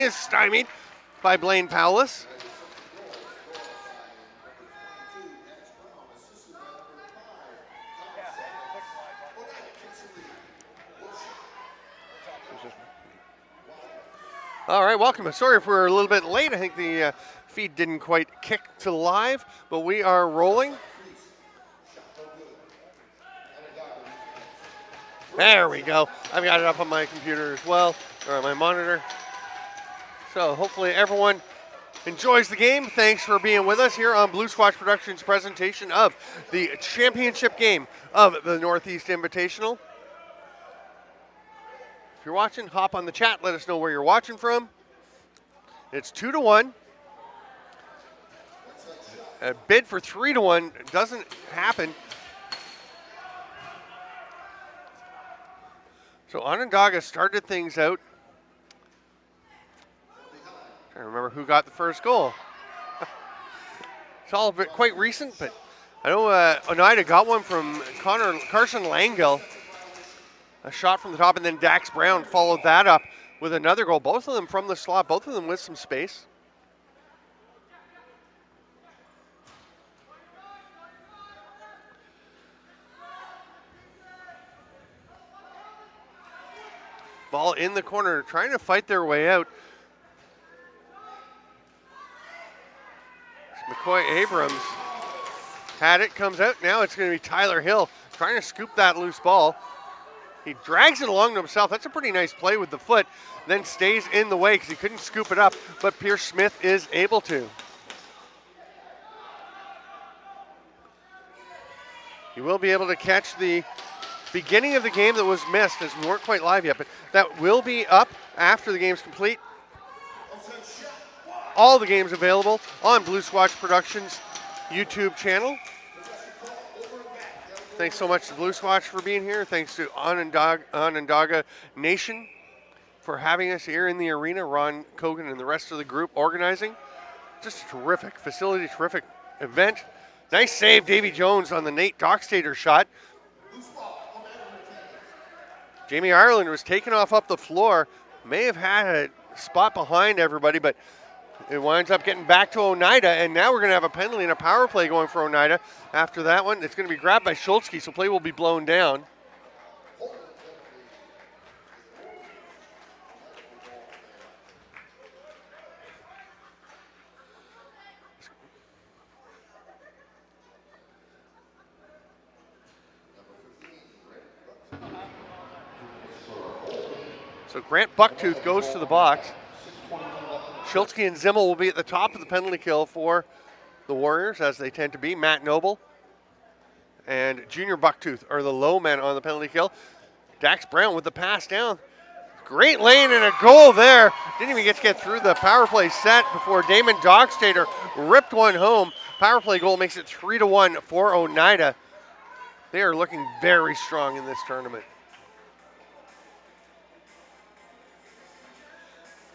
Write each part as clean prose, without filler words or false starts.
is stymied by Blaine Powless. All right, welcome. Sorry if we're a little bit late. I think the feed didn't quite kick to live, but we are rolling. There we go. I've got it up on my computer as well, or on my monitor. So hopefully everyone enjoys the game. Thanks for being with us here on Blue Squatch Productions' presentation of the championship game of the Northeast Invitational. If you're watching, hop on the chat. Let us know where you're watching from. It's 2-1. A bid for 3-1 doesn't happen. So Onondaga started things out. Trying to remember who got the first goal. It's all quite recent, but I know Oneida got one from Carson Langell. A shot from the top, and then Dax Brown followed that up with another goal. Both of them from the slot, both of them with some space. Ball in the corner, trying to fight their way out. McCoy Abrams had it, comes out. Now it's going to be Tyler Hill trying to scoop that loose ball. He drags it along to himself. That's a pretty nice play with the foot. Then stays in the way because he couldn't scoop it up, but Pierce Smith is able to. He will be able to catch the beginning of the game that was missed, as we weren't quite live yet, but that will be up after the game's complete. All the games available on Blue Squatch Productions YouTube channel. Thanks so much to Blue Squatch for being here. Thanks to Onondaga Nation for having us here in the arena. Ron Kogan and the rest of the group organizing. Just a terrific facility, terrific event. Nice save, Davy Jones, on the Nate Dockstader shot. Jamie Ireland was taken off up the floor. May have had a spot behind everybody, but it winds up getting back to Oneida, and now we're going to have a penalty and a power play going for Oneida. After that one, it's going to be grabbed by Schultzke, so play will be blown down. So Grant Bucktooth goes to the box. Schultzke and Zimmel will be at the top of the penalty kill for the Warriors, as they tend to be. Matt Noble and Junior Bucktooth are the low men on the penalty kill. Dax Brown with the pass down. Great lane and a goal there. Didn't even get through the power play set before Damon Dockstader ripped one home. Power play goal makes it 3-1 for Oneida. They are looking very strong in this tournament.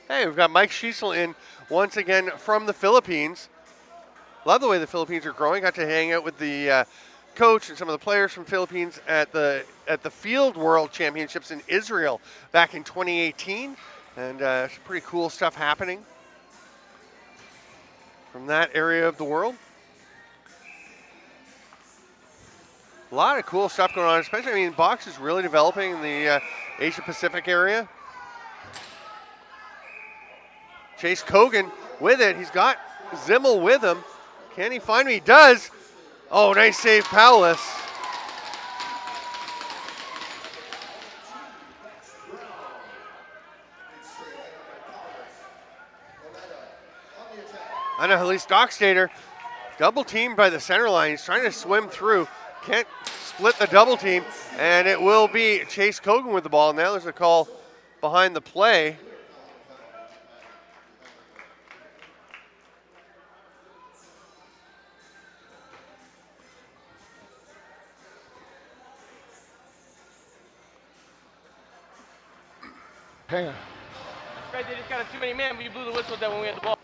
Hey, we've got Mike Schiesel in once again from the Philippines. Love the way the Philippines are growing. Got to hang out with the coach and some of the players from Philippines at the Field World Championships in Israel back in 2018. And some pretty cool stuff happening from that area of the world. A lot of cool stuff going on, especially, I mean, box is really developing in the Asia Pacific area. Chase Kogan with it. He's got Zimmel with him. Can he find me? He does. Oh, nice save, Powless. Annalise Dockstader, double teamed by the center line. He's trying to swim through. Can't split the double team. And it will be Chase Kogan with the ball. Now there's a call behind the play. Hang on. Right, they just got too many men, but you blew the whistle then when we had the ball.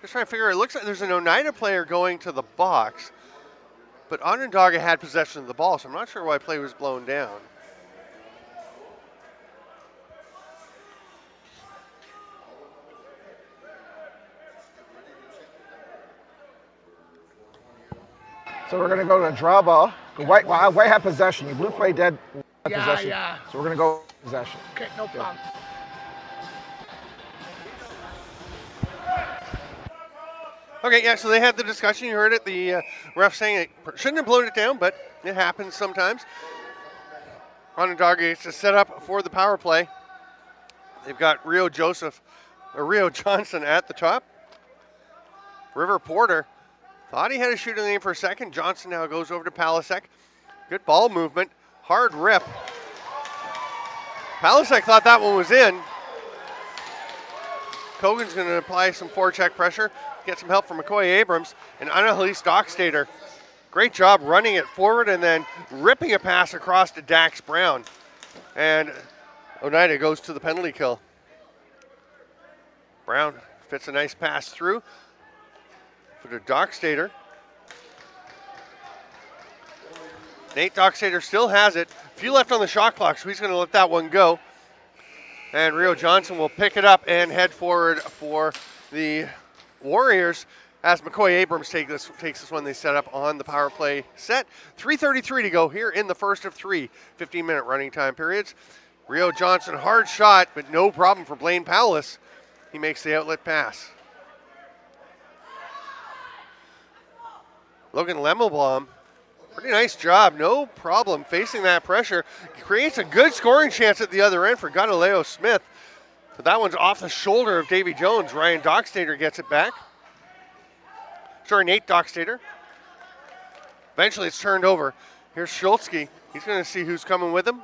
Just trying to figure, it looks like there's an Oneida player going to the box. But Onondaga had possession of the ball, so I'm not sure why play was blown down. So we're going to go to a draw ball. The white had possession. You blue played dead possession. Yeah. So we're going to go possession. Okay, no problem. Okay, yeah, so they had the discussion. You heard it. The ref saying it shouldn't have blown it down, but it happens sometimes. Onondaga is to set up for the power play. They've got Rio Johnson at the top. River Porter thought he had a shoot in the aim for a second. Johnson now goes over to Palasek. Good ball movement. Hard rip. Palasek thought that one was in. Kogan's going to apply some forecheck pressure, get some help from McCoy Abrams, and Annalise Dockstader. Great job running it forward and then ripping a pass across to Dax Brown. And Oneida goes to the penalty kill. Brown fits a nice pass through for the Dockstader. Nate Dockstader still has it. Few left on the shot clock, so he's going to let that one go. And Rio Johnson will pick it up and head forward for the Warriors as McCoy Abrams takes this one. They set up on the power play set. 3:33 to go here in the first of 3 15-minute running time periods. Rio Johnson, hard shot, but no problem for Blaine Powless. He makes the outlet pass. Logan Lemelbaum, pretty nice job, no problem facing that pressure. Creates a good scoring chance at the other end for Galileo Smith. But that one's off the shoulder of Davy Jones. Ryan Dockstader gets it back. Nate Dockstader. Eventually it's turned over. Here's Schultzke. He's going to see who's coming with him.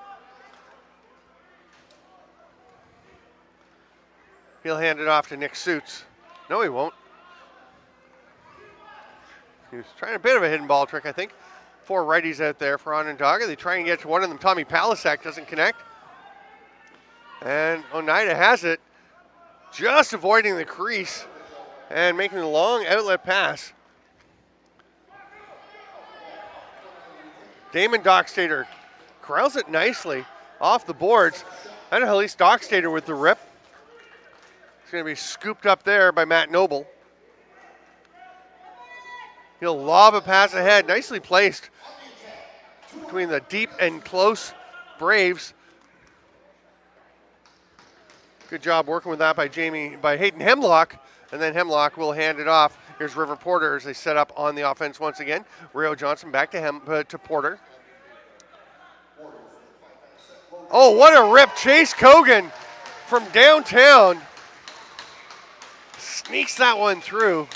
He'll hand it off to Nick Suits. No, he won't. He was trying a bit of a hidden ball trick, I think. 4 righties out there for Onondaga. They try and get to one of them. Tommy Palasek doesn't connect. And Oneida has it, just avoiding the crease and making a long outlet pass. Damon Dockstader corrals it nicely off the boards. And Annalise Dockstader with the rip. It's going to be scooped up there by Matt Noble. He'll lob a pass ahead, nicely placed between the deep and close Braves. Good job working with that by Hayden Hemlock, and then Hemlock will hand it off. Here's River Porter as they set up on the offense once again. Rio Johnson back to Porter. Oh, what a rip. Chase Kogan from downtown sneaks that one through.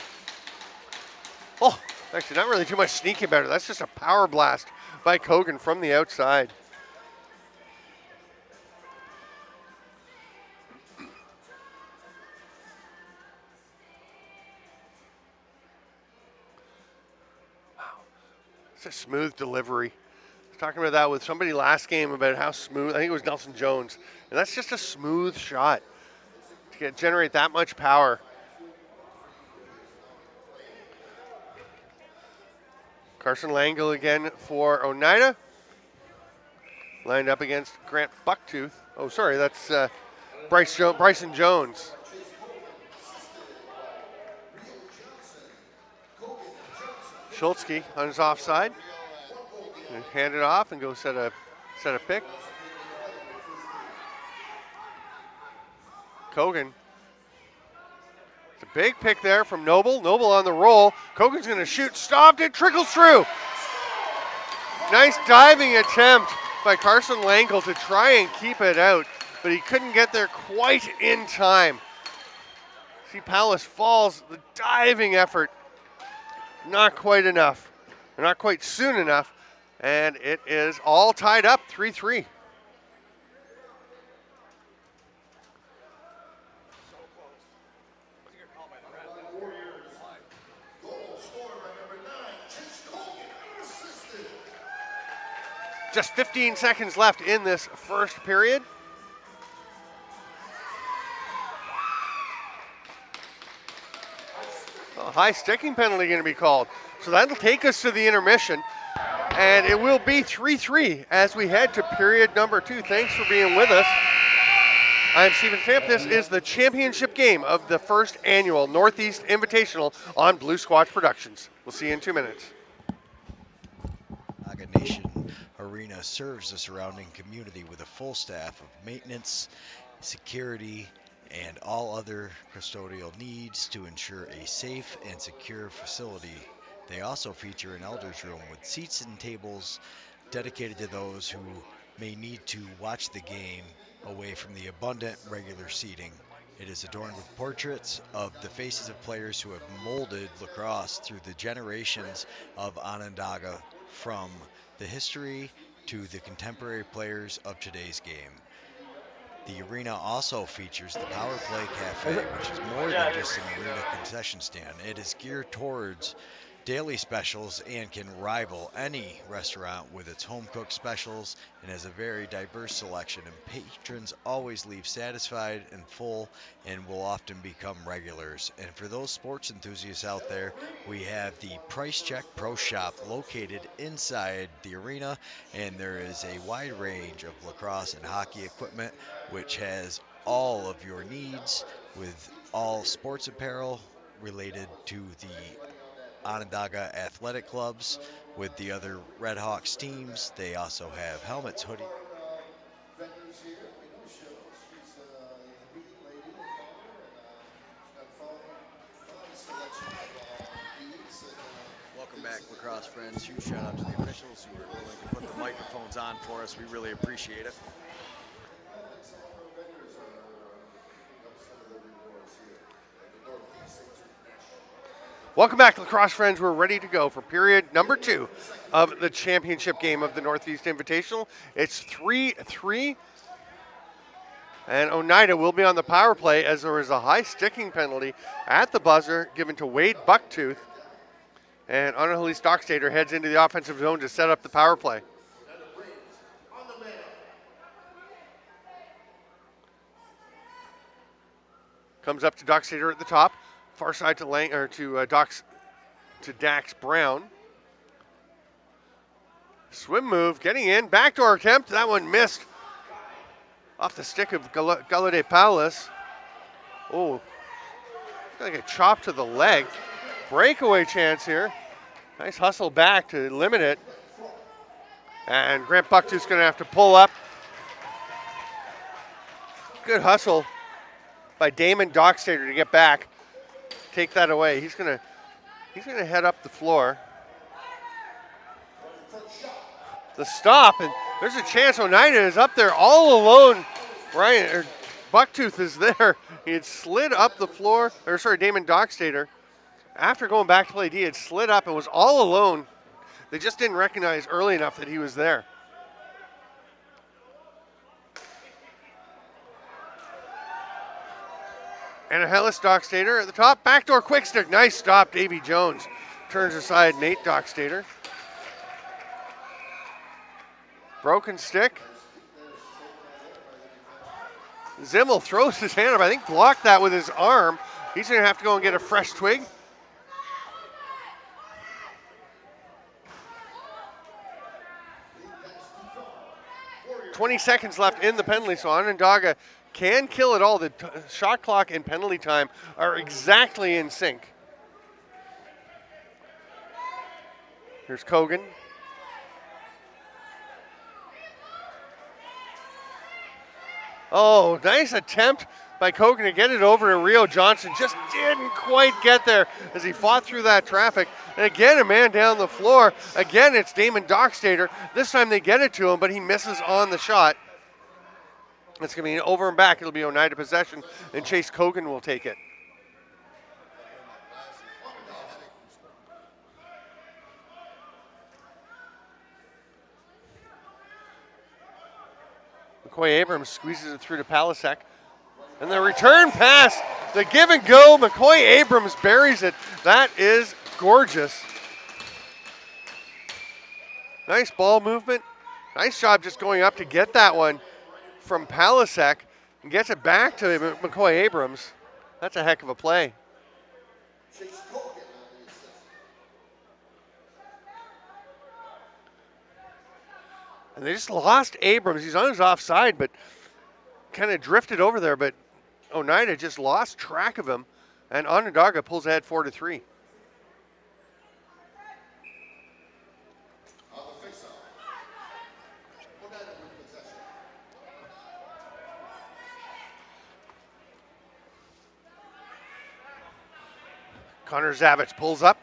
Oh, actually not really too much sneaky about it. That's just a power blast by Kogan from the outside. A smooth delivery. I was talking about that with somebody last game about how smooth, I think it was Nelson Jones, and that's just a smooth shot to generate that much power. Carson Langle again for Oneida. Lined up against Grant Bucktooth. Oh, sorry, that's Bryson Jones. Schultzke on his offside. Hand it off and go set a pick. Kogan. It's a big pick there from Noble. Noble on the roll. Kogan's going to shoot. Stopped. It trickles through. Nice diving attempt by Carson Langle to try and keep it out, but he couldn't get there quite in time. See, Palace falls. The diving effort. Not quite enough. Not quite soon enough. And it is all tied up, 3-3. Just 15 seconds left in this first period. Oh, high sticking penalty going to be called. So that'll take us to the intermission. And it will be 3-3 as we head to period number 2. Thanks for being with us. I'm Stephen Stamp. This is the championship game of the first annual Northeast Invitational on Blue Squatch Productions. We'll see you in 2 minutes. Onondaga Nation Arena serves the surrounding community with a full staff of maintenance, security, and all other custodial needs to ensure a safe and secure facility. They also feature an elders room with seats and tables dedicated to those who may need to watch the game away from the abundant regular seating. It is adorned with portraits of the faces of players who have molded lacrosse through the generations of Onondaga, from the history to the contemporary players of today's game. The arena also features the Power Play Cafe, which is more than just an arena concession stand. It is geared towards daily specials and can rival any restaurant with its home cooked specials, and has a very diverse selection, and patrons always leave satisfied and full and will often become regulars. And for those sports enthusiasts out there, we have the Price Check Pro Shop located inside the arena, and there is a wide range of lacrosse and hockey equipment which has all of your needs, with all sports apparel related to the Onondaga Athletic Clubs with the other Red Hawks teams. They also have helmets, hoodies. Welcome back, lacrosse friends. Huge shout out to the officials who are willing to put the microphones on for us. We really appreciate it. Welcome back, lacrosse friends. We're ready to go for period number 2 of the championship game of the Northeast Invitational. It's 3-3, and Oneida will be on the power play as there is a high sticking penalty at the buzzer given to Wade Bucktooth. And Annalise Dockstader heads into the offensive zone to set up the power play. Comes up to Dockstader at the top. Far side to Lang, or to Dax Brown. Swim move, getting in, backdoor attempt. That one missed off the stick of Galade Paulus. Oh, like a chop to the leg. Breakaway chance here. Nice hustle back to limit it. And Grant Bucktooth's going to have to pull up. Good hustle by Damon Dockstader to get back. Take that away. He's gonna head up the floor. The stop, and there's a chance Oneida is up there all alone. Bucktooth is there. He had slid up the floor, Damon Dockstader. After going back to play D, had slid up and was all alone. They just didn't recognize early enough that he was there. And a Hellas Dockstader at the top. Backdoor quick stick. Nice stop, Davy Jones. Turns aside Nate Dockstader. Broken stick. Zimmel throws his hand up. I think blocked that with his arm. He's going to have to go and get a fresh twig. .20 left in the penalty, so Onondaga can kill it all. The shot clock and penalty time are exactly in sync. Here's Kogan. Oh, nice attempt by Kogan to get it over to Rio Johnson. Just didn't quite get there as he fought through that traffic. And again, a man down the floor. Again, it's Damon Dockstader. This time they get it to him, but he misses on the shot. It's going to be an over and back. It'll be Oneida possession, and Chase Kogan will take it. McCoy Abrams squeezes it through to Palasek. And the return pass, the give and go, McCoy Abrams buries it. That is gorgeous. Nice ball movement. Nice job just going up to get that one from Palasek and gets it back to McCoy Abrams. That's a heck of a play. And they just lost Abrams. He's on his offside, but kind of drifted over there. But Oneida just lost track of him, and Onondaga pulls ahead 4-3. Connor Zavitz pulls up.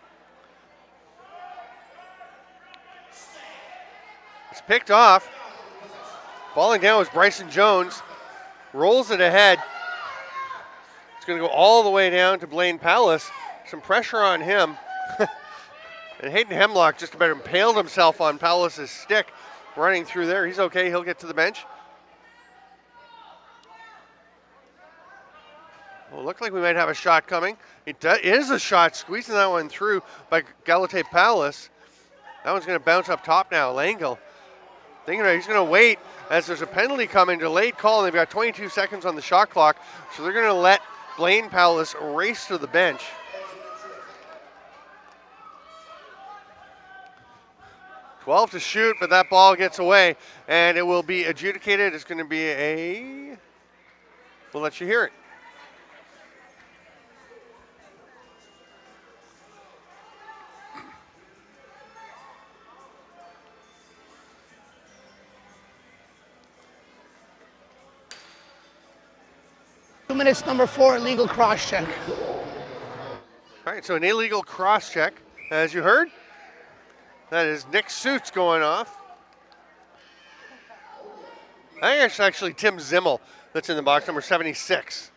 It's picked off. Falling down was Bryson Jones. Rolls it ahead. It's going to go all the way down to Blaine Pallas. Some pressure on him. And Hayden Hemlock just about impaled himself on Pallas' stick running through there. He's okay. He'll get to the bench. Well, looked like we might have a shot coming. It is a shot, squeezing that one through by Galate Pallas. That one's going to bounce up top now. Langill thinking he's going to wait as there's a penalty coming, delayed call, and they've got 22 seconds on the shot clock, so they're going to let Blaine Pallas race to the bench. .12 to shoot, but that ball gets away, and it will be adjudicated. It's going to be a... We'll let you hear it. Minutes, number 4, illegal cross check. All right, so an illegal cross check, as you heard. That is Nick Suits going off. I think it's actually Tim Zimmel that's in the box, number 76.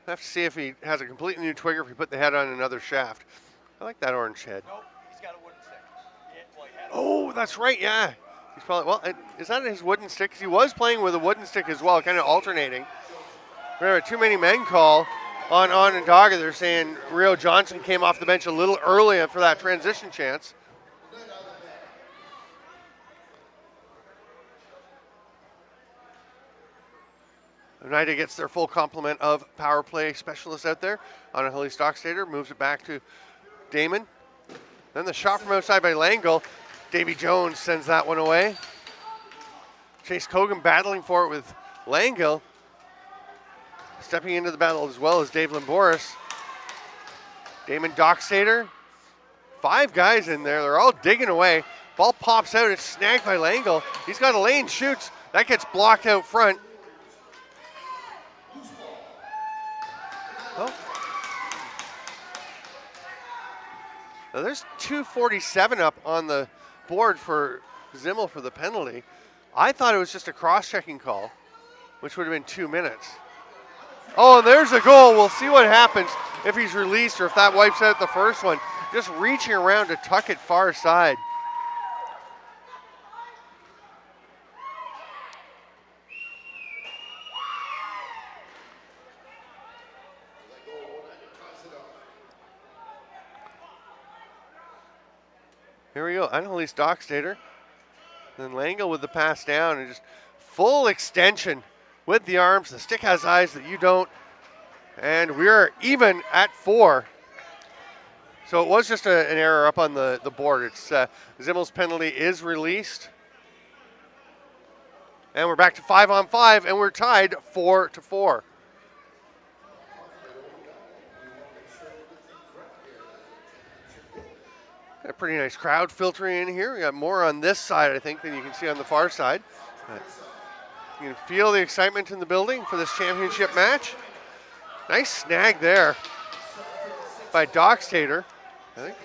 I have to see if he has a completely new twig or if he put the head on another shaft. I like that orange head. Nope, he's got a wooden stick. Oh, that's right, yeah. He's probably, well, is that his wooden stick? 'Cause he was playing with a wooden stick as well, kind of alternating. Remember, too many men call on Onondaga. They're saying Rio Johnson came off the bench a little early for that transition chance. Oneida gets their full complement of power play specialists out there. Anahali Stockstader moves it back to Damon. Then the shot from outside by Langill. Davy Jones sends that one away. Chase Cogan battling for it with Langill. Stepping into the battle as well as Dave Limboris. Damon Dockstader. 5 guys in there. They're all digging away. Ball pops out. It's snagged by Langill. He's got a lane, shoots. That gets blocked out front. Oh. Now there's 2:47 up on the board for Zimmel for the penalty. I thought it was just a cross-checking call, which would have been 2 minutes. Oh, and there's a goal. We'll see what happens if he's released or if that wipes out the first one. Just reaching around to tuck it far side. Here we go, Annalise Dockstader. Then Langill with the pass down and just full extension with the arms. The stick has eyes that you don't. And we're even at 4. So it was just an error up on the board. It's Zimmel's penalty is released. And we're back to 5-on-5, and we're tied 4-4. Got a pretty nice crowd filtering in here. We got more on this side, I think, than you can see on the far side. But you can feel the excitement in the building for this championship match. Nice snag there by Dockstader. I think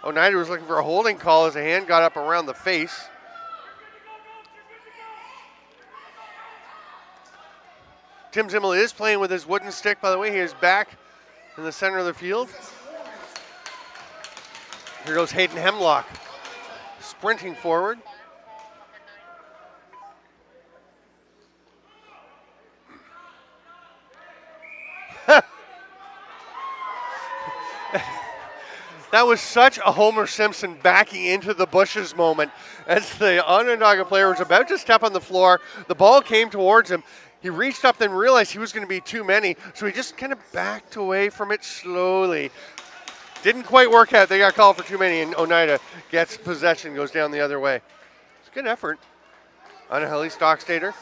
Oneida was looking for a holding call as a hand got up around the face. Tim Zimmel is playing with his wooden stick, by the way. He is back in the center of the field. Here goes Hayden Hemlock, sprinting forward. That was such a Homer Simpson backing into the bushes moment as the Onondaga player was about to step on the floor. The ball came towards him. He reached up and realized he was going to be too many, so he just kind of backed away from it slowly. Didn't quite work out. They got called for too many, and Oneida gets possession, goes down the other way. It's a good effort. Anaheli Stockstader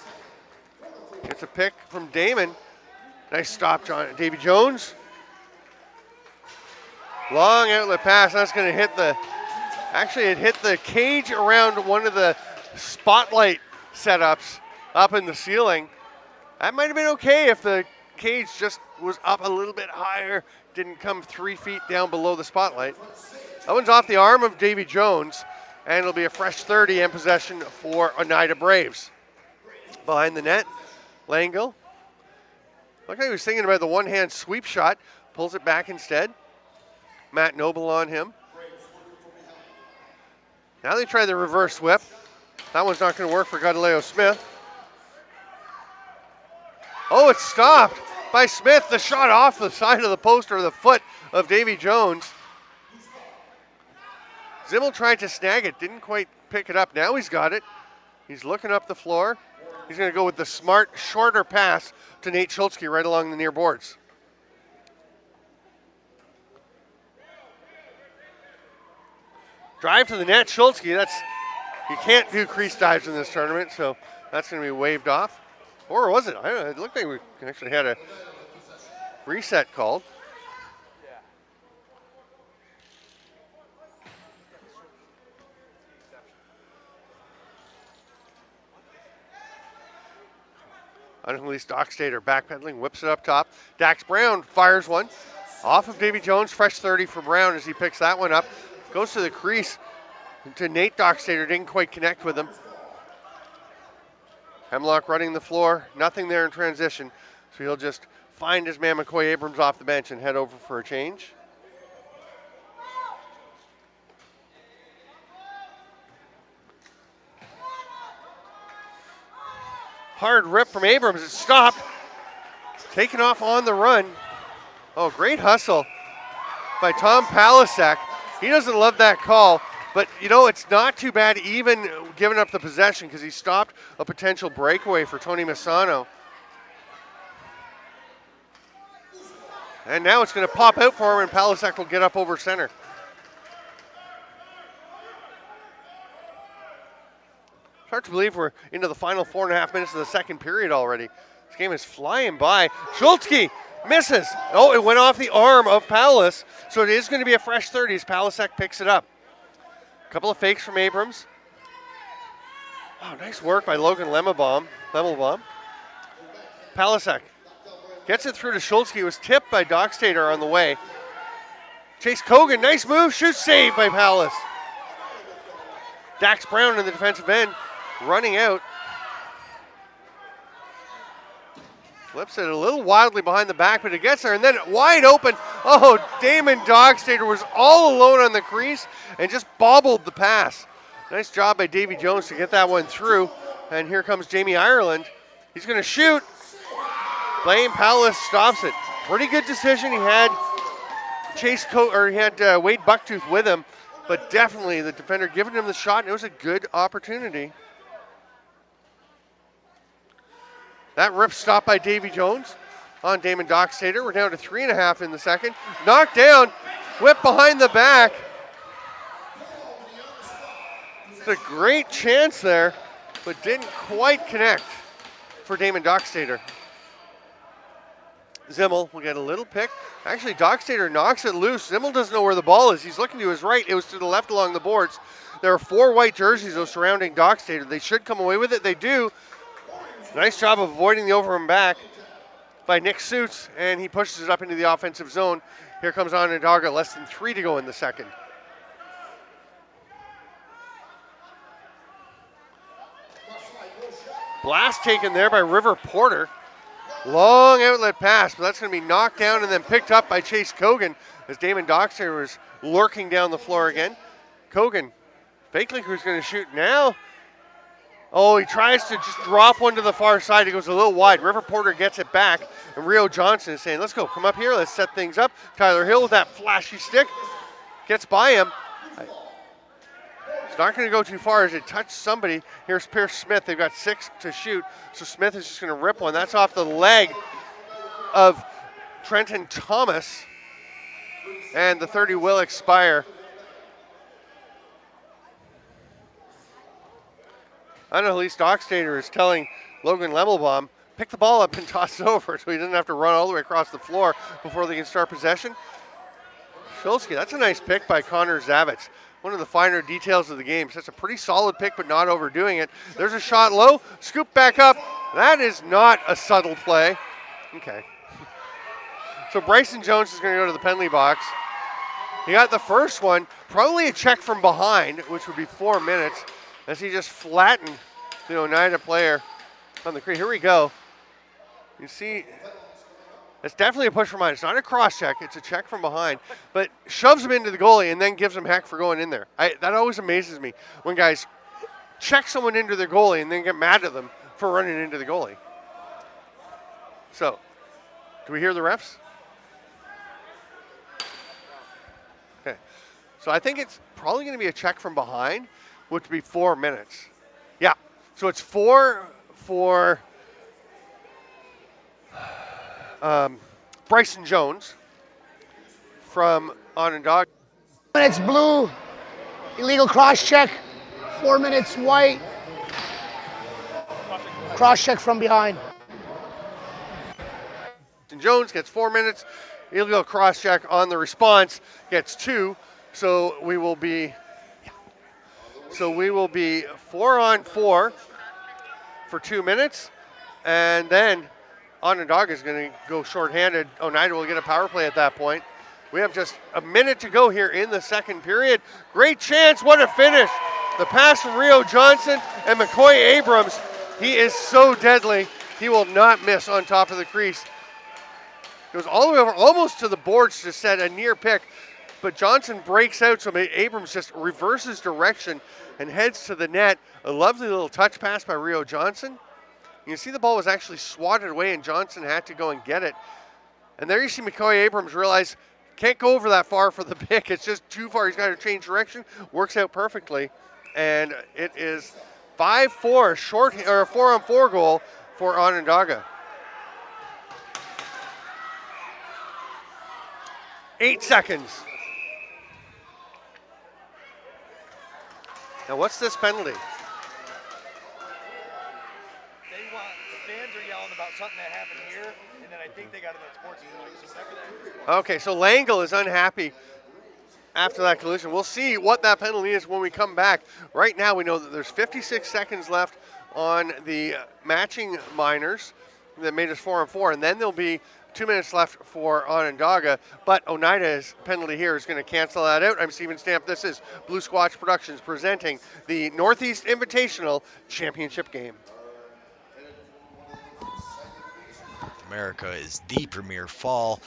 gets a pick from Damon. Nice stop, Davy Jones. Long outlet pass. That's going to hit actually it hit the cage around one of the spotlight setups up in the ceiling. That might have been okay if the cage just was up a little bit higher, didn't come 3 feet down below the spotlight. That one's off the arm of Davy Jones, and it'll be a fresh 30 in possession for Oneida Braves. Behind the net, Langill. Looked like he was thinking about the one-hand sweep shot, pulls it back instead. Matt Noble on him. Now they try the reverse whip. That one's not going to work for Galileo Smith. Oh, it's stopped by Smith. The shot off the side of the post or the foot of Davy Jones. Zimmel tried to snag it, didn't quite pick it up. Now he's got it. He's looking up the floor. He's going to go with the smart, shorter pass to Nate Schultzke right along the near boards. Drive to the net, Schultzke. You can't do crease dives in this tournament, so that's going to be waved off. Or was it? I don't know. It looked like we actually had a reset called. Unholy Stockstader backpedaling, whips it up top. Dax Brown fires one off of Davy Jones. Fresh 30 for Brown as he picks that one up. Goes to the crease to Nate Dockstader. Didn't quite connect with him. Hemlock running the floor. Nothing there in transition. So he'll just find his man McCoy Abrams off the bench and head over for a change. Hard rip from Abrams. It's stopped. Taken off on the run. Oh, great hustle by Tom Palasek. He doesn't love that call, but you know, it's not too bad even giving up the possession because he stopped a potential breakaway for Tony Massano. And now it's going to pop out for him, and Palasek will get up over center. It's hard to believe we're into the final 4.5 minutes of the second period already. This game is flying by. Schultzke misses. Oh, it went off the arm of Palas, so it is going to be a fresh 30 as Palasek picks it up. A couple of fakes from Abrams. Oh, nice work by Logan Lemelbaum. Palasek gets it through to Schultzke. It was tipped by Dockstader on the way. Chase Kogan, nice move, shoot save by Palas. Dax Brown in the defensive end, running out. Flips it a little wildly behind the back, but it gets there, and then wide open. Oh, Damon Dockstader was all alone on the crease and just bobbled the pass. Nice job by Davy Jones to get that one through. And here comes Jamie Ireland. He's going to shoot. Blaine Palas stops it. Pretty good decision. He had Wade Bucktooth with him, but definitely the defender giving him the shot, and it was a good opportunity. That rip stopped by Davy Jones on Damon Dockstader. We're down to 3.5 in the second. Knocked down, whip behind the back. It's a great chance there, but didn't quite connect for Damon Dockstader. Zimmel will get a little pick. Actually, Dockstader knocks it loose. Zimmel doesn't know where the ball is. He's looking to his right. It was to the left along the boards. There are 4 white jerseys though surrounding Dockstader. They should come away with it. They do. Nice job of avoiding the over and back by Nick Suits, and he pushes it up into the offensive zone. Here comes Onondaga, less than 3 to go in the second. Blast taken there by River Porter. Long outlet pass, but that's going to be knocked down and then picked up by Chase Kogan as Damon Dockstader was lurking down the floor again. Kogan, fakely who's going to shoot now. Oh, he tries to just drop one to the far side. He goes a little wide. River Porter gets it back, and Rio Johnson is saying, let's go, come up here, let's set things up. Tyler Hill with that flashy stick gets by him. It's not going to go too far as it touched somebody. Here's Pierce Smith. They've got 6 to shoot, so Smith is just going to rip one. That's off the leg of Trenton Thomas. and the 30 will expire. Annalise Dockstader is telling Logan Lemelbaum, pick the ball up and toss it over so he doesn't have to run all the way across the floor before they can start possession. Shulsky, that's a nice pick by Connor Zavitz. One of the finer details of the game. That's a pretty solid pick, but not overdoing it. There's a shot low, scoop back up. That is not a subtle play. Okay. So Bryson Jones is going to go to the penalty box. He got the first one, probably a check from behind, which would be 4 minutes, as he just flattened the Oneida player on the crease. Here we go. You see, it's definitely a push from behind. It's not a cross check, it's a check from behind, but shoves him into the goalie and then gives him heck for going in there. That always amazes me when guys check someone into their goalie and then get mad at them for running into the goalie. So, do we hear the refs? Okay. So I think it's probably going to be a check from behind, which would be 4 minutes. Yeah. So it's 4 for Bryson Jones from Onondaga. Minutes blue, illegal cross check. 4 minutes white, cross check from behind. Jones gets 4 minutes. Illegal cross check on the response gets 2. So we will be 4-on-4 for 2 minutes, and then Onondaga is going to go shorthanded. Oneida will get a power play at that point. We have just a minute to go here in the second period. Great chance, what a finish. The pass from Rio Johnson and McCoy Abrams. He is so deadly. He will not miss on top of the crease. Goes all the way over, almost to the boards to set a near pick, but Johnson breaks out, so Abrams just reverses direction and heads to the net. A lovely little touch pass by Rio Johnson. You can see the ball was actually swatted away and Johnson had to go and get it. And there you see McCoy Abrams realize can't go over that far for the pick. It's just too far. He's got to change direction. Works out perfectly. And it is 5-4, a 4-on-4 goal for Onondaga. 8 seconds. Now what's this penalty? The fans are yelling about something that happened here, and then I think they got it on sports. Okay, so Langle is unhappy after that collision. We'll see what that penalty is when we come back. Right now we know that there's 56 seconds left on the matching minors that made us 4-on-4, and then there'll be 2 minutes left for Onondaga, but Oneida's penalty here is going to cancel that out. I'm Steven Stamp. This is Blue Squatch Productions presenting the Northeast Invitational Championship game. North America is the premier fall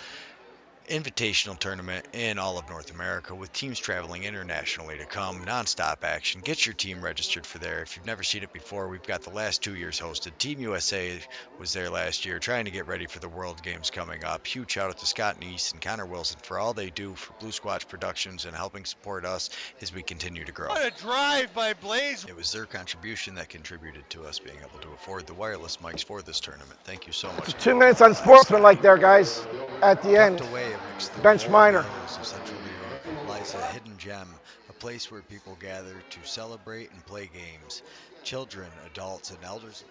invitational tournament in all of North America, with teams traveling internationally to come. Non-stop action. Get your team registered for there. If you've never seen it before, we've got the last 2 years hosted. Team USA was there last year, trying to get ready for the World Games coming up. Huge shout out to Scott Neese and Connor Wilson for all they do for Blue Squatch Productions and helping support us as we continue to grow. What a drive by Blaze. It was their contribution that contributed to us being able to afford the wireless mics for this tournament. Thank you so much. 2 minutes unsportsmanlike there, guys, at the end. Tucked away amongst the Bench minor. hills of Central New York lies a hidden gem, a place where people gather to celebrate and play games. Children, adults, and elders.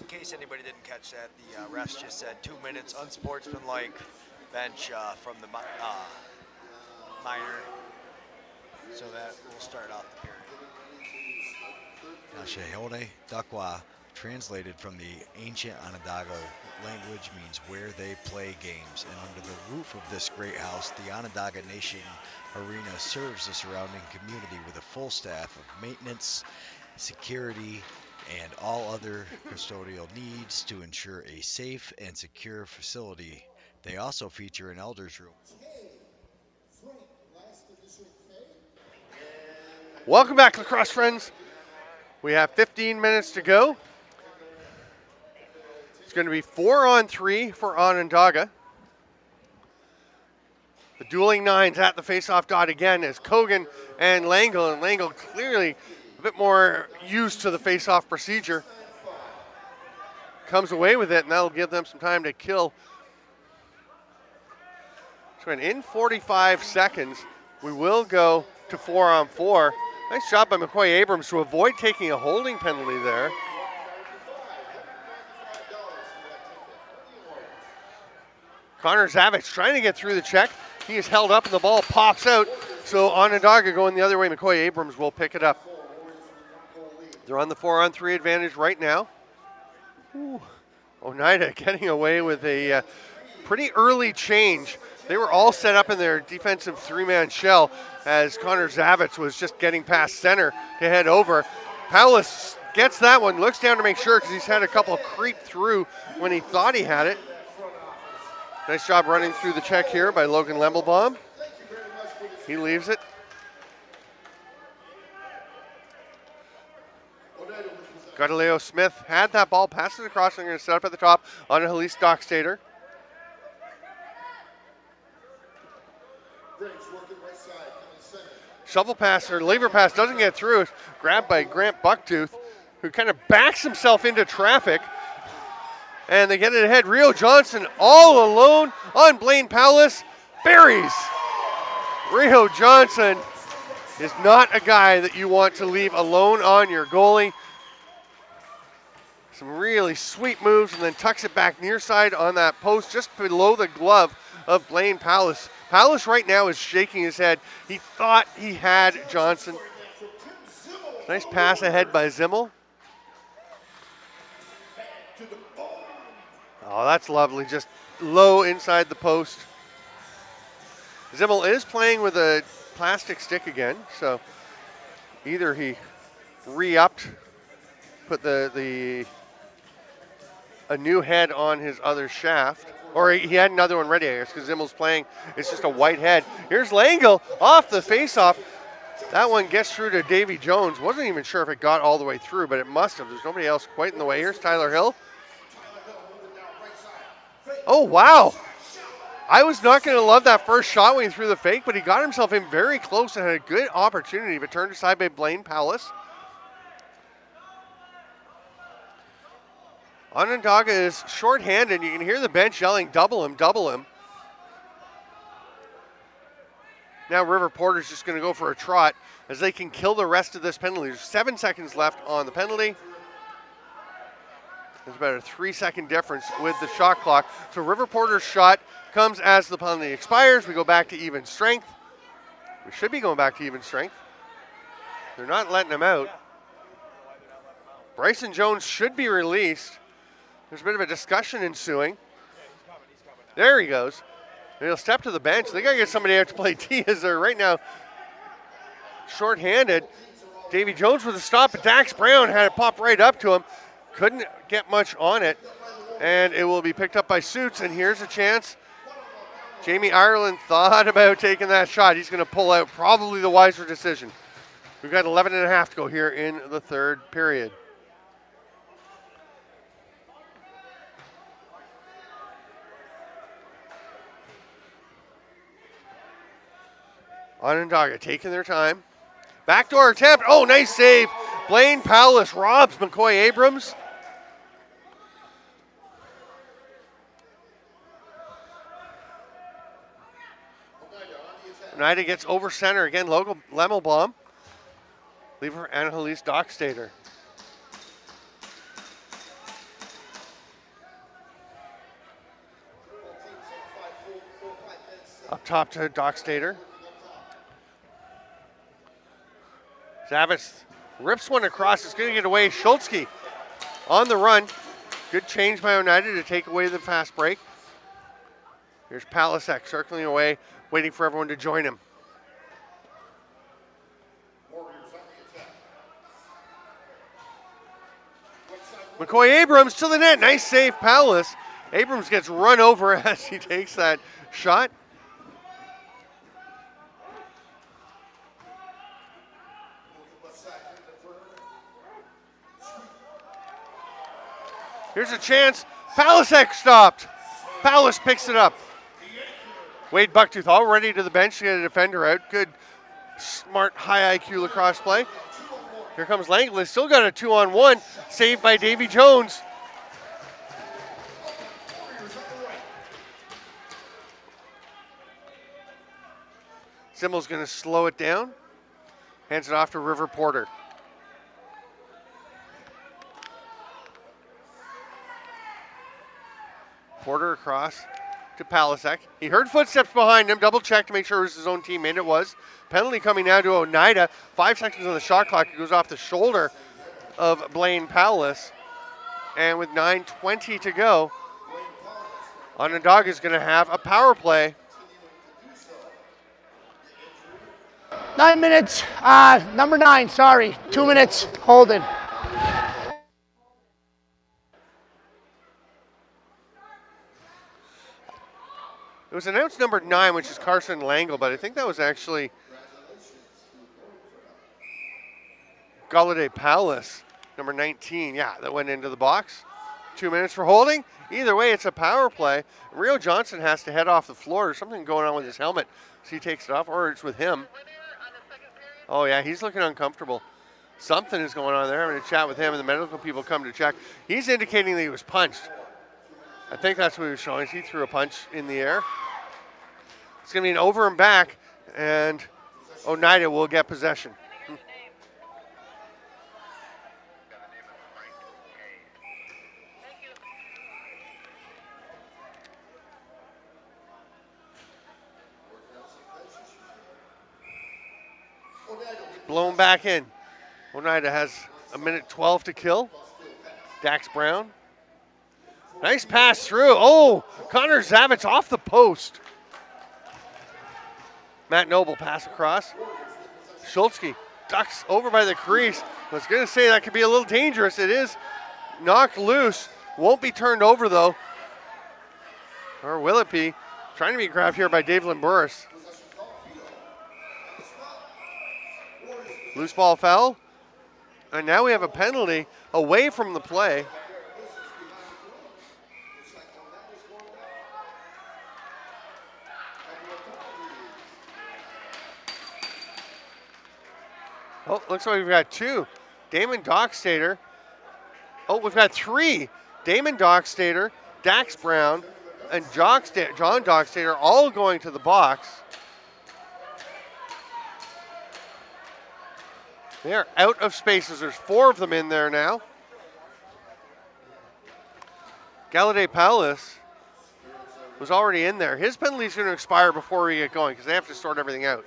In case anybody didn't catch that, the refs just said 2 minutes unsportsmanlike bench from the minor. So that will start off the period. Haudenosaunee Dakwa, translated from the ancient Onondaga language, means where they play games. And under the roof of this great house, the Onondaga Nation Arena serves the surrounding community with a full staff of maintenance, security, and all other custodial needs to ensure a safe and secure facility. They also feature an elders room. Welcome back, lacrosse friends. We have 15 minutes to go. It's going to be 4-on-3 for Onondaga. The dueling nines at the face-off dot again as Kogan and Langle. And Langle clearly a bit more used to the face-off procedure. Comes away with it, and that'll give them some time to kill So in 45 seconds, we will go to 4-on-4. Nice job by McCoy Abrams to avoid taking a holding penalty there. Connor Zavich trying to get through the check. He is held up and the ball pops out. So Onondaga going the other way. McCoy Abrams will pick it up. They're on the 4-on-3 advantage right now. Ooh. Oneida getting away with a pretty early change. They were all set up in their defensive three-man shell as Connor Zavich was just getting past center to head over. Paulus gets that one, looks down to make sure because he's had a couple creep through when he thought he had it. Nice job running through the check here by Logan Lemelbaum. He leaves it. Galileo Smith had that ball, passes it across, and going to set up at the top on Halise Dockstader. Shovel pass or lever pass doesn't get through. It's grabbed by Grant Bucktooth, who kind of backs himself into traffic. And they get it ahead. Rio Johnson all alone on Blaine Paulus. Buries. Rio Johnson is not a guy that you want to leave alone on your goalie. Some really sweet moves and then tucks it back near side on that post just below the glove of Blaine Paulus. Paulus right now is shaking his head. He thought he had Johnson. Nice pass ahead by Zimmel. Oh, that's lovely. Just low inside the post. Zimmel is playing with a plastic stick again, so either he re-upped, put a new head on his other shaft, or he had another one ready, I guess, because Zimmel's playing. It's just a white head. Here's Langle off the faceoff. That one gets through to Davy Jones. Wasn't even sure if it got all the way through, but it must have. There's nobody else quite in the way. Here's Tyler Hill. Oh, wow. I was not going to love that first shot when he threw the fake, but he got himself in very close and had a good opportunity, but turned aside by Blaine Paulus. Onondaga is shorthanded. You can hear the bench yelling, double him, double him. Now River Porter's just going to go for a trot as they can kill the rest of this penalty. There's 7 seconds left on the penalty. There's about a 3-second difference with the shot clock. So River Porter's shot comes as the penalty expires. We go back to even strength. We should be going back to even strength. They're not letting him out. Bryson Jones should be released. There's a bit of a discussion ensuing. There he goes. And he'll step to the bench. They got to get somebody out to play D as they're right now shorthanded. Davy Jones with a stop, but Dax Brown had it pop right up to him. Couldn't get much on it, and it will be picked up by Suits, and here's a chance. Jamie Ireland thought about taking that shot. He's going to pull out, probably the wiser decision. We've got 11 and a half to go here in the third period. Onondaga taking their time. Backdoor attempt. Oh, nice save. Blaine Paulus robs McCoy Abrams. Oneida gets over center again. Logan Lemelbaum. Lever and Halise Dockstader. Up top to Dockstader. Zavich rips one across. It's going to get away. Schultzke on the run. Good change by Oneida to take away the fast break. Here's Palasek circling away, waiting for everyone to join him. McCoy Abrams to the net. Nice save, Paulus. Abrams gets run over as he takes that shot. Here's a chance. Palasek stopped. Paulus picks it up. Wade Bucktooth already to the bench to get a defender out. Good, smart, high IQ lacrosse play. Here comes Langley. Still got a 2-on-1. Saved by Davy Jones. Zimmel's going to slow it down. Hands it off to River Porter. Porter across to Palasek. He heard footsteps behind him, double checked to make sure it was his own teammate. It was. Penalty coming now to Oneida. 5 seconds on the shot clock. It goes off the shoulder of Blaine Powless. And with 9:20 to go, Onondaga is going to have a power play. 9 minutes, number 9, sorry. 2 minutes, holding. It was announced number 9, which is Carson Langle, but I think that was actually Galladay Palace, number 19. Yeah, that went into the box. 2 minutes for holding. Either way, it's a power play. Rio Johnson has to head off the floor. There's something going on with his helmet, so he takes it off, or it's with him. Oh, yeah, he's looking uncomfortable. Something is going on there. I'm going to chat with him, and the medical people come to check. He's indicating that he was punched. I think that's what he was showing. He threw a punch in the air. It's going to be an over and back, and Oneida will get possession. Blown back in. Oneida has a minute 12 to kill. Dax Brown. Nice pass through. Oh, Connor Zavitz off the post. Matt Noble pass across. Schultzke ducks over by the crease. I was going to say that could be a little dangerous. It is knocked loose. Won't be turned over, though. Or will it be? Trying to be grabbed here by Dave Limburus. Loose ball foul. And now we have a penalty away from the play. Oh, looks like we've got 2. Damon Dockstader. Oh, we've got 3. Damon Dockstader, Dax Brown, and John Dockstader all going to the box. They are out of spaces. There's 4 of them in there now. Galladay Palace was already in there. His penalty is going to expire before we get going because they have to sort everything out.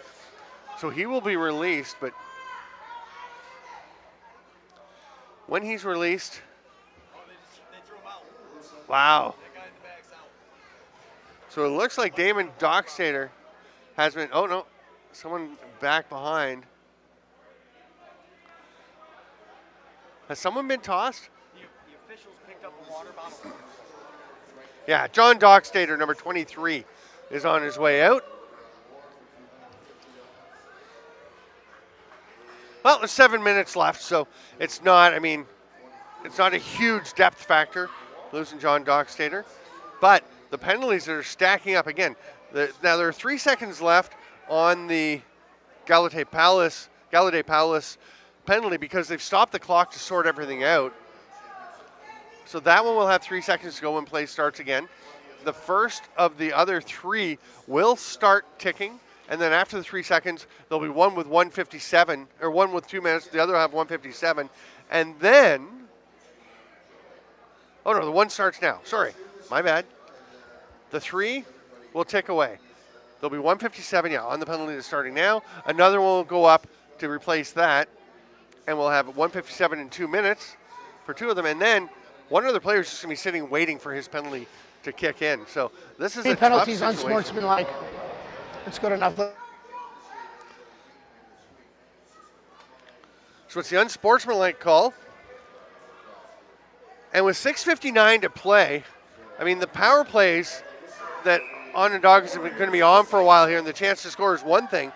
So he will be released, but when he's released, wow. So it looks like Damon Dockstader has been, oh no, someone back behind. Has someone been tossed? The officials picked up a water bottle. Yeah, John Dockstader, number 23, is on his way out. Well, there's 7 minutes left, so it's not, I mean, it's not a huge depth factor, losing John Dockstader. But the penalties that are stacking up, again, now there are 3 seconds left on the Galladay Palace penalty because they've stopped the clock to sort everything out. So that one will have 3 seconds to go when play starts again. The first of the other 3 will start ticking, and then after the 3 seconds, there'll be one with 1:57, or one with 2 minutes, the other will have 1:57, and then, oh no, the one starts now, sorry, my bad. The 3 will tick away. There'll be 1:57, yeah, on the penalty that's starting now. Another one will go up to replace that, and we'll have 1:57 in 2 minutes for 2 of them, and then one other player is just going to be sitting waiting for his penalty to kick in. So this is a penalties tough situation. unsportsmanlike. It's good enough. So it's the unsportsmanlike call. And with 6:59 to play, I mean, the power plays that Onondaga is going to be on for a while here, and the chance to score is one thing,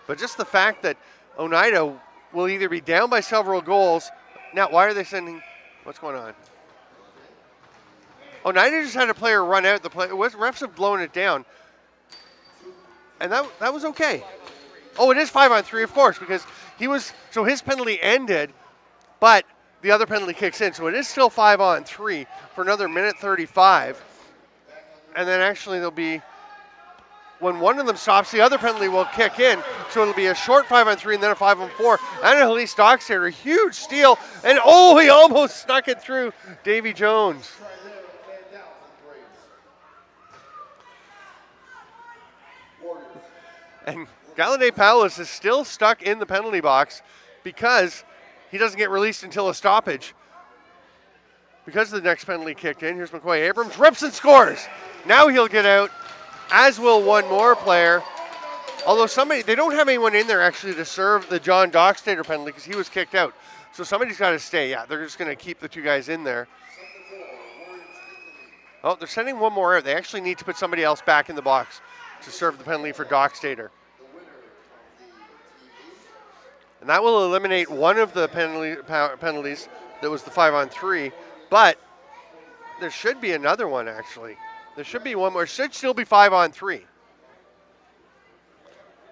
but just the fact that Oneida will either be down by several goals. Now, why are they sending? What's going on? Oneida just had a player run out. The refs have blown it down, and that was okay. Oh, it is 5-on-3, of course, because so his penalty ended, but the other penalty kicks in, so it is still 5-on-3 for another minute 35, and then actually there'll be when one of them stops, the other penalty will kick in. So it'll be a short 5-on-3 and then a 5-on-4. And a Elise Dockstader, a huge steal. And oh, he almost snuck it through Davy Jones. And Gallaudet Paulus is still stuck in the penalty box because he doesn't get released until a stoppage. Because the next penalty kicked in, here's McCoy Abrams, rips and scores. Now he'll get out, as will one more player. Although they don't have anyone in there actually to serve the John Dockstader penalty because he was kicked out. So somebody's got to stay. Yeah, they're just going to keep the two guys in there. Oh, they're sending one more out. They actually need to put somebody else back in the box to serve the penalty for Dockstader. And that will eliminate one of the penalties that was the 5-on-3. But there should be another one, actually. There should be one more. It should still be 5-on-3.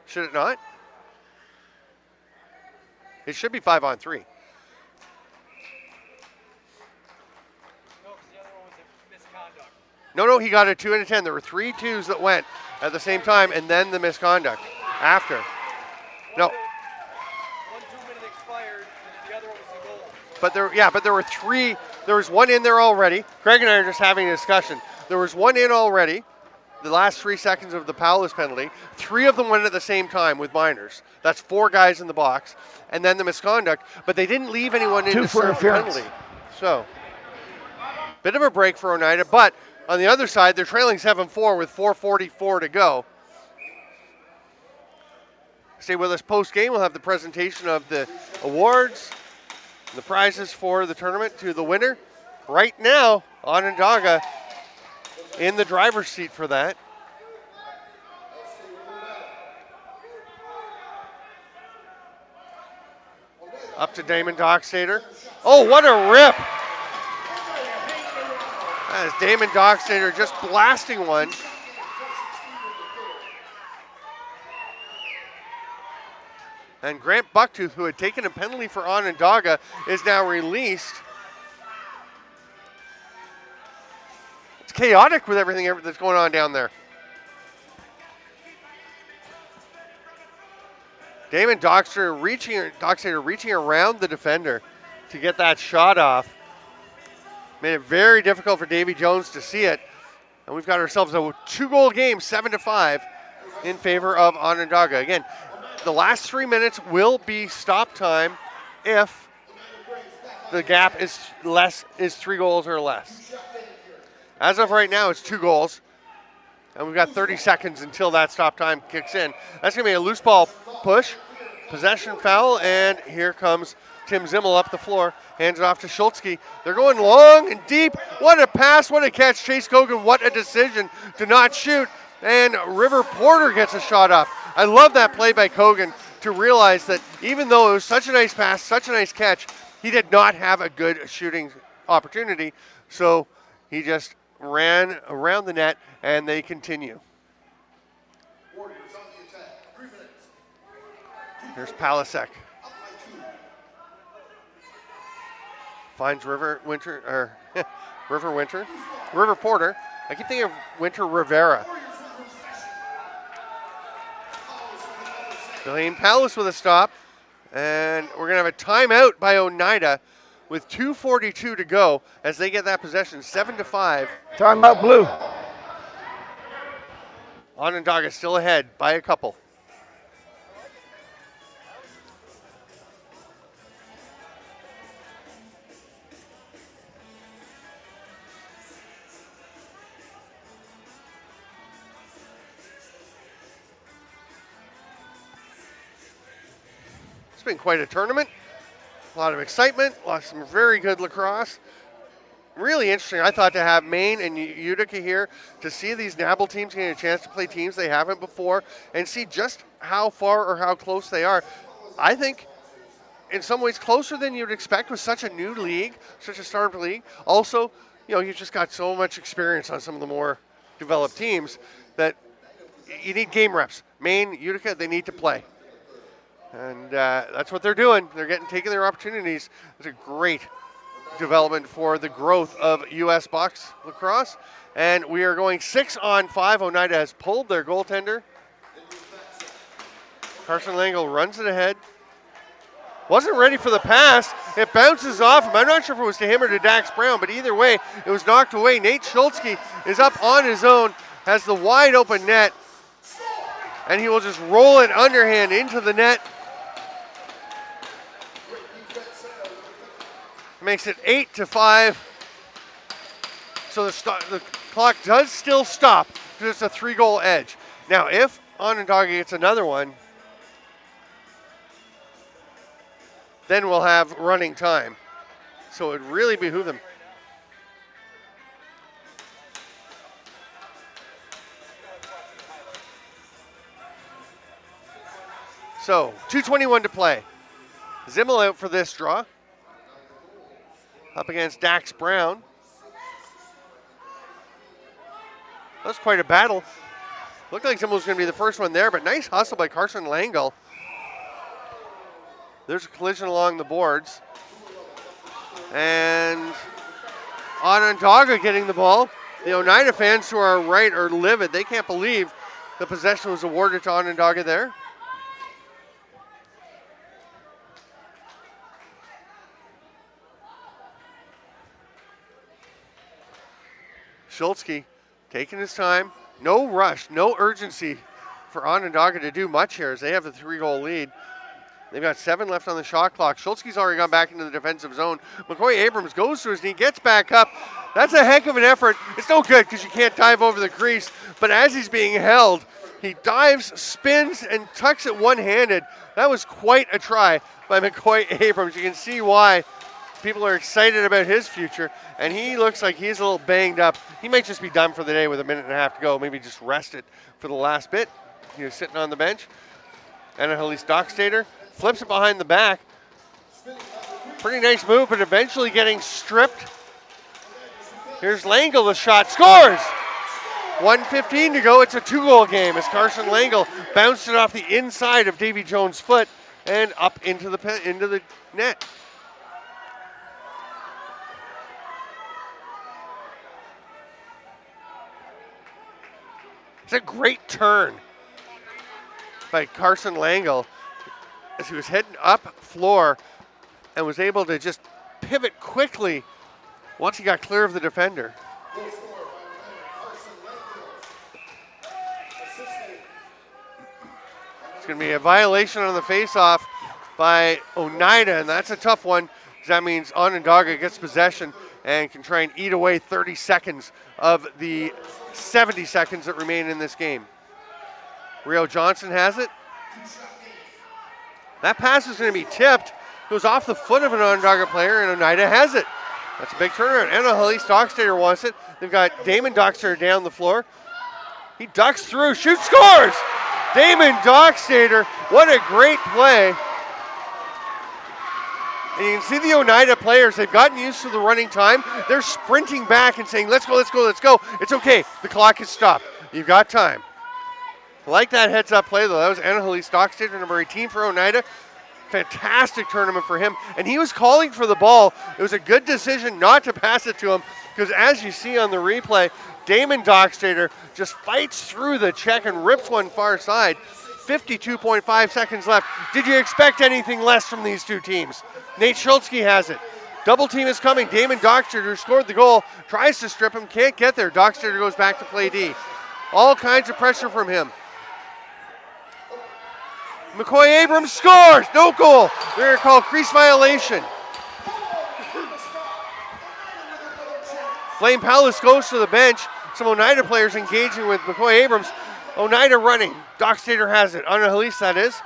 Should it not? It should be 5-on-3. No, he got a 2 and a 10. There were 3 2s that went at the same time, and then the misconduct after. No. 1 2-minute expired, and the other one was the goal. But there were 3. There was one in there already. Craig and I are just having a discussion. There was one in already. The last 3 seconds of the Paulus penalty. 3 of them went at the same time with minors. That's 4 guys in the box, and then the misconduct. But they didn't leave anyone in to serve the penalty. So, bit of a break for Oneida, but on the other side, they're trailing 7-4 with 4:44 to go. Stay with us post-game. We'll have the presentation of the awards, the prizes for the tournament to the winner. Right now, Onondaga in the driver's seat for that. Up to Damon Dockstader. Oh, what a rip! That is Damon Dockstader just blasting one. And Grant Bucktooth, who had taken a penalty for Onondaga, is now released. It's chaotic with everything that's going on down there. Damon Dockstader reaching around the defender to get that shot off. Made it very difficult for Davy Jones to see it. And we've got ourselves a 2-goal game, 7-5, in favor of Onondaga. Again, the last 3 minutes will be stop time if the gap is 3 goals or less. As of right now, it's 2 goals. And we've got 30 seconds until that stop time kicks in. That's going to be a loose ball push, possession foul, and here comes Tim Zimmel up the floor, hands it off to Schultzke. They're going long and deep. What a pass, what a catch. Chase Kogan, what a decision to not shoot. And River Porter gets a shot off. I love that play by Kogan to realize that even though it was such a nice pass, such a nice catch, he did not have a good shooting opportunity. So he just ran around the net, and they continue. Here's Palasek. Finds River Porter. I keep thinking of Winter Rivera. Delaney Palace with a stop. And we're going to have a timeout by Oneida with 2:42 to go as they get that possession, 7-5. Timeout, Blue. Onondaga still ahead by a couple. It's been quite a tournament. A lot of excitement, some very good lacrosse. Really interesting, I thought, to have Maine and Utica here to see these NABL teams getting a chance to play teams they haven't before and see just how far or how close they are. I think in some ways closer than you'd expect with such a new league, such a startup league. Also, you've just got so much experience on some of the more developed teams that you need game reps. Maine, Utica, they need to play. And that's what they're doing. They're taking their opportunities. It's a great development for the growth of U.S. box lacrosse. And we are going 6-on-5. Oneida has pulled their goaltender. Carson Langle runs it ahead. Wasn't ready for the pass. It bounces off him. I'm not sure if it was to him or to Dax Brown, but either way, it was knocked away. Nate Schultzke is up on his own, has the wide open net, and he will just roll it underhand into the net. Makes it 8-5. So the clock does still stop because it's a 3-goal edge. Now, if Onondaga gets another one, then we'll have running time. So it would really behoove them. So 2:21 to play. Zimmel out for this draw. Up against Dax Brown. That's quite a battle. Looked like Zimmel was going to be the first one there, but nice hustle by Carson Langle. There's a collision along the boards. And Onondaga getting the ball. The Oneida fans to our right are livid. They can't believe the possession was awarded to Onondaga there. Schultzke taking his time. No rush, no urgency for Onondaga to do much here as they have the 3-goal lead. They've got 7 left on the shot clock. Schultzke's already gone back into the defensive zone. McCoy Abrams goes to his knee, gets back up. That's a heck of an effort. It's no good because you can't dive over the crease. But as he's being held, he dives, spins, and tucks it one-handed. That was quite a try by McCoy Abrams. You can see why people are excited about his future. And he looks like he's a little banged up. He might just be done for the day with a minute and a half to go. Maybe just rest it for the last bit. He was sitting on the bench. And Annalise Dockstader flips it behind the back. Pretty nice move, but eventually getting stripped. Here's Langle, the shot, scores! 1:15 to go, it's a 2-goal game as Carson Langle bounced it off the inside of Davy Jones' foot and up into the net. It's a great turn by Carson Langle as he was heading up floor and was able to just pivot quickly once he got clear of the defender. It's going to be a violation on the faceoff by Oneida, and that's a tough one because that means Onondaga gets possession and can try and eat away 30 seconds of the 70 seconds that remain in this game. Rio Johnson has it. That pass is going to be tipped. Goes off the foot of an Onondaga player, and Oneida has it. That's a big turnaround. And Annalise Dockstader wants it. They've got Damon Dockstader down the floor. He ducks through, shoots, scores! Damon Dockstader, what a great play. And you can see the Oneida players, they've gotten used to the running time. They're sprinting back and saying, let's go, let's go, let's go. It's okay, the clock has stopped. You've got time. I like that heads-up play, though. That was Annalise Dockstader, number 18 for Oneida. Fantastic tournament for him. And he was calling for the ball. It was a good decision not to pass it to him because as you see on the replay, Damon Dockstader just fights through the check and rips one far side. 52.5 seconds left. Did you expect anything less from these two teams? Nate Schultzke has it. Double team is coming. Damon Dockstader scored the goal, tries to strip him, can't get there. Dockstader goes back to play D. All kinds of pressure from him. McCoy Abrams scores, no goal. They're called crease violation. Blaine Paulus goes to the bench. Some Oneida players engaging with McCoy Abrams. Oneida running, Dockstader has it, Annalise that is.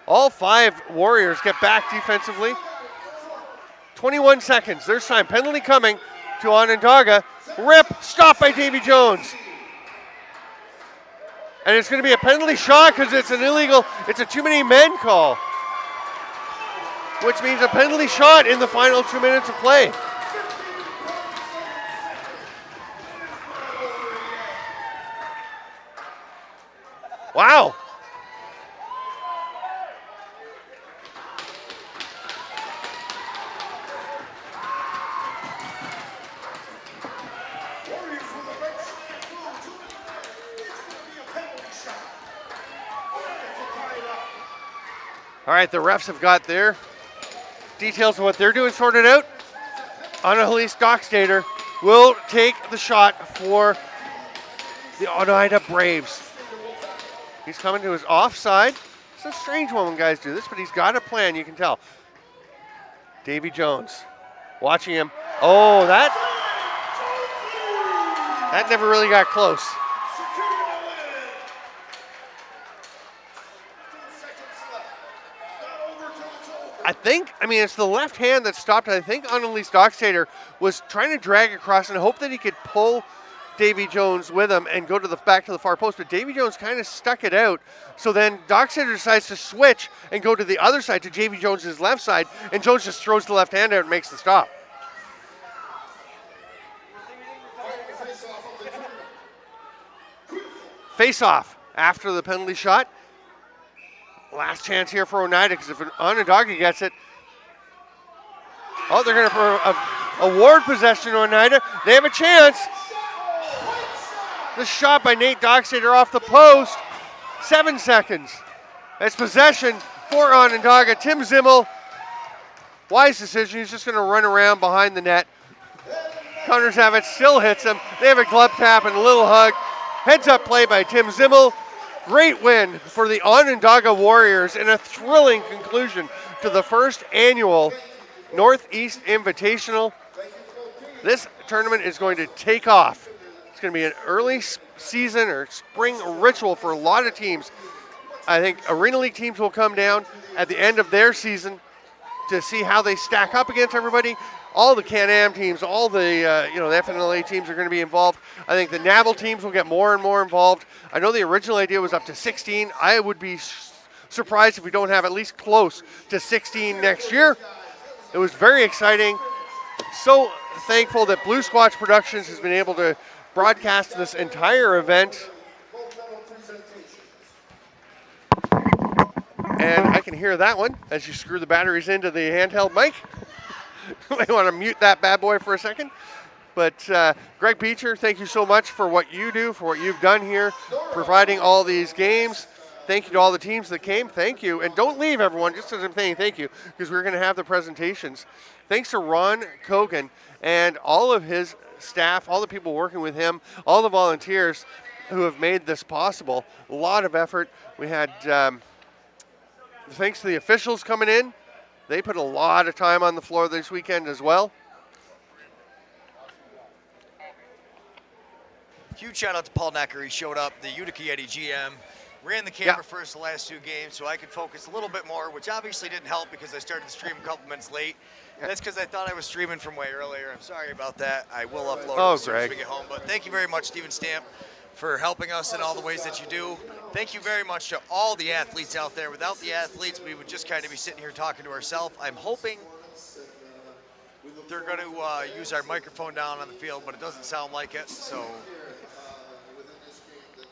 All 5 Warriors get back defensively. 21 seconds, there's time, penalty coming to Onondaga. Rip, stopped by Davy Jones. And it's going to be a penalty shot because it's an illegal, it's a too many men call. Which means a penalty shot in the final 2 minutes of play. Wow. All right, the refs have got their details of what they're doing sorted out. Annalise Dockstader will take the shot for the Oneida Braves. He's coming to his offside. It's a strange one when guys do this, but he's got a plan, you can tell. Davy Jones watching him. Oh, that never really got close. I mean, it's the left hand that stopped it. I think Annalise Dockstader was trying to drag across and hope that he could pull Davy Jones with him and go to the back to the far post, but Davy Jones kind of stuck it out. So then Dockstader decides to switch and go to the other side, to Davy Jones' left side, and Jones just throws the left hand out and makes the stop. Face off after the penalty shot. Last chance here for Oneida, because if Onondaga gets it, they're going to award possession to Oneida. They have a chance. The shot by Nate Dockstader off the post. 7 seconds. It's possession for Onondaga. Tim Zimmel, wise decision. He's just going to run around behind the net. Counters have it, still hits him. They have a glove tap and a little hug. Heads up play by Tim Zimmel. Great win for the Onondaga Warriors in a thrilling conclusion to the first annual Northeast Invitational. This tournament is going to take off. It's going to be an early season or spring ritual for a lot of teams. I think Arena League teams will come down at the end of their season to see how they stack up against everybody. All the Can-Am teams, all the the FNLA teams are going to be involved. I think the Naval teams will get more and more involved. I know the original idea was up to 16. I would be surprised if we don't have at least close to 16 next year. It was very exciting. So thankful that Blue Squatch Productions has been able to broadcast this entire event. And I can hear that one as you screw the batteries into the handheld mic. You might want to mute that bad boy for a second. But Greg Beecher, thank you so much for what you do, for what you've done here, providing all these games. Thank you to all the teams that came. Thank you. And don't leave, everyone, just as I'm saying thank you, because we're going to have the presentations. Thanks to Ron Kogan and all of his staff, all the people working with him, all the volunteers who have made this possible. A lot of effort. We had, thanks to the officials coming in. They put a lot of time on the floor this weekend as well. Huge shout out to Paul Necker. He showed up, the Utica Yeti GM. Ran the camera first the last 2 games so I could focus a little bit more, which obviously didn't help because I started the stream a couple minutes late. That's because I thought I was streaming from way earlier. I'm sorry about that. I will upload it as soon as we get home. But thank you very much, Steven Stamp, for helping us in all the ways that you do. Thank you very much to all the athletes out there. Without the athletes, we would just kind of be sitting here talking to ourselves. I'm hoping they're going to use our microphone down on the field, but it doesn't sound like it. So,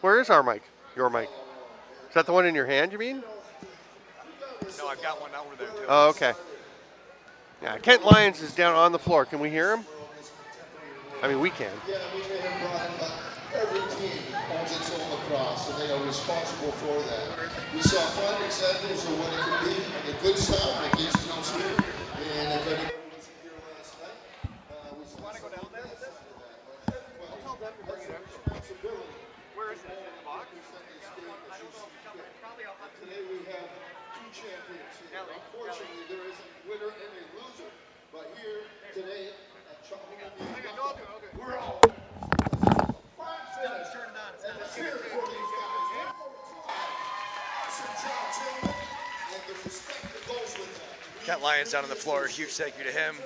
where is our mic? Your mic? Is that the one in your hand, you mean? No, I've got one over there, too. Oh, okay. Yeah, Kent Lyons is down on the floor. Can we hear him? I mean, we can. Yeah, we have brought every team owns its own lacrosse, and they are responsible for that. We saw fine examples of what it could be, and a good start like East Coast here. And if anybody was here last night, we want to go down there with this? Well, I'll tell them to bring it up. Responsibility. Where is it? In the box? Today we have 2 champions here. Unfortunately, there is a winner and a loser. But here today at Chocolate, we're all finish. And let's hear it for these guys. Awesome job, gentlemen. And the respect that goes with that. Kent Lyons down on the floor. Huge thank you to him.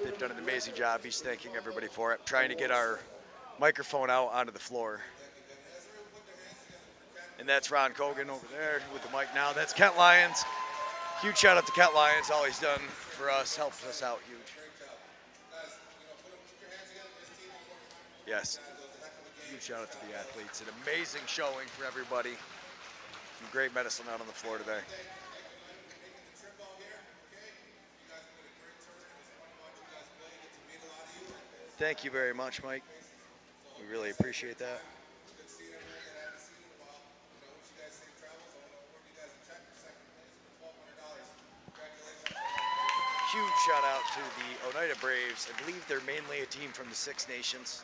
They've done an amazing job. He's thanking everybody for it. Trying to get our microphone out onto the floor. And that's Ron Kogan over there with the mic now. That's Kent Lyons. Huge shout out to Kent Lyons. All he's done for us, helps us out huge. Yes. Huge shout out to the athletes. An amazing showing for everybody. Some great medicine out on the floor today. Thank you very much, Mike. We really appreciate that. huge shout out to the Oneida Braves. I believe they're mainly a team from the Six Nations.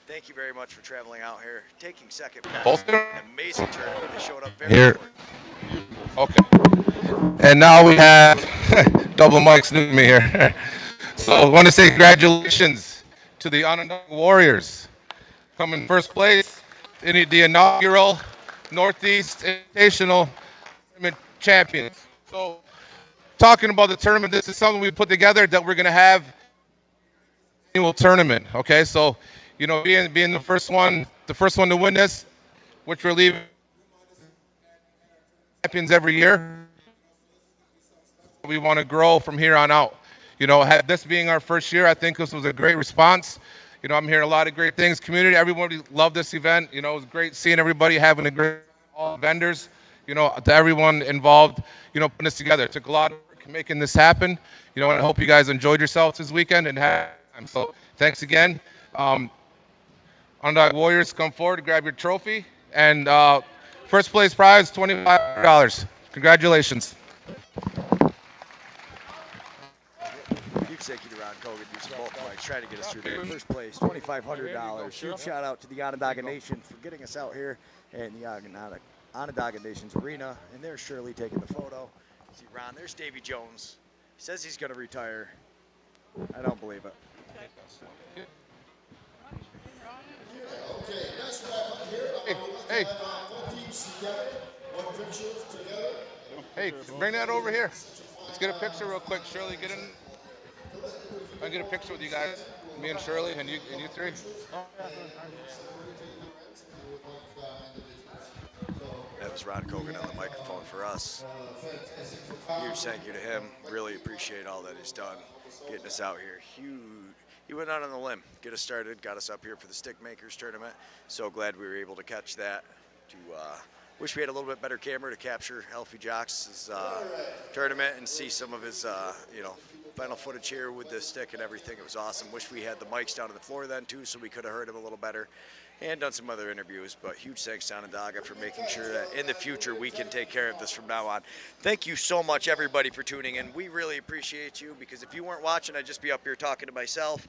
Thank you very much for traveling out here, taking second place. An amazing tournament. They showed up very Here. short. Okay. And now we have double mics new to me here. So I want to say congratulations to the Onondaga Warriors. Coming first place in the inaugural Northeast Invitational Tournament champions. So talking about the tournament, this is something we put together that we're going to have annual tournament. Okay, so you know, being the first one to win this, which we're leaving champions every year. We want to grow from here on out. You know, this being our first year, I think this was a great response. You know, I'm hearing a lot of great things. Community, everybody loved this event. You know, it was great seeing everybody having a great, all vendors, you know, to everyone involved, you know, putting this together. It took a lot of work making this happen. You know, and I hope you guys enjoyed yourselves this weekend and had time. So thanks again. Onondaga Warriors, come forward to grab your trophy. And first place prize, $2,500. Congratulations. Thank you to Ron Kogan, use both mics, trying to get us through there. First place, $2,500. Huge shout out to the Onondaga Nation for getting us out here in the Onondaga Nation's Arena. And there's Shirley taking the photo. See Ron, there's Davy Jones. He says he's going to retire. I don't believe it. Okay, let's wrap up here. Hey. Both teams together, one picture together. Hey, bring that over here. Let's get a picture real quick. Shirley, get in. I get a picture with you guys, me and Shirley, and you three. That was Ron Kogan on the microphone for us. Huge thank you to him. Really appreciate all that he's done, getting us out here. Huge. He went out on the limb, get us started, got us up here for the Stick Makers tournament. So glad we were able to catch that. Wish we had a little bit better camera to capture Alfie Jocks' tournament and see some of his, final footage here with the stick and everything. It was awesome. Wish we had the mics down to the floor then too, so we could have heard him a little better and done some other interviews. But huge thanks to Onondaga for making sure that in the future we can take care of this from now on. Thank you so much, everybody, for tuning in. We really appreciate you, because if you weren't watching, I'd just be up here talking to myself.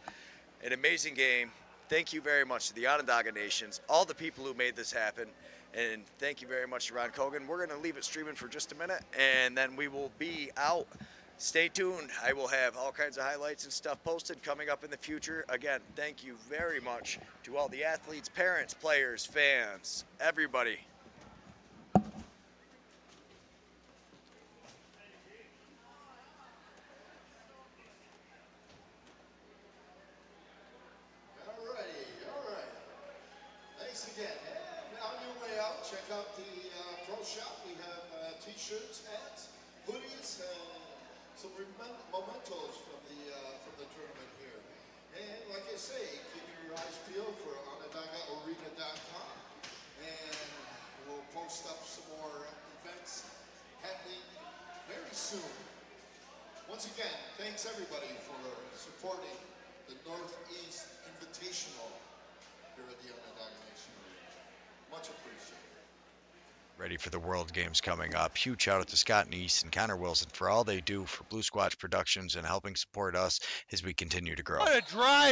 An amazing game. Thank you very much to the Onondaga Nations, all the people who made this happen. And thank you very much to Ron Kogan. We're going to leave it streaming for just a minute, and then we will be out. Stay tuned. I will have all kinds of highlights and stuff posted coming up in the future. Again, thank you very much to all the athletes, parents, players, fans, everybody. All right. Thanks again. And on your way out, check out the pro shop. We have t-shirts, hats, hoodies, some mementos from the tournament here. And like I say, keep your eyes peeled for OnondagaArena.com. And we'll post up some more events happening very soon. Once again, thanks everybody for supporting the Northeast Invitational here at the Onondaga Nation Arena. Much appreciated. Ready for the World Games coming up. Huge shout out to Scott Neese and Connor Wilson for all they do for Blue Squatch Productions and helping support us as we continue to grow. What a drive!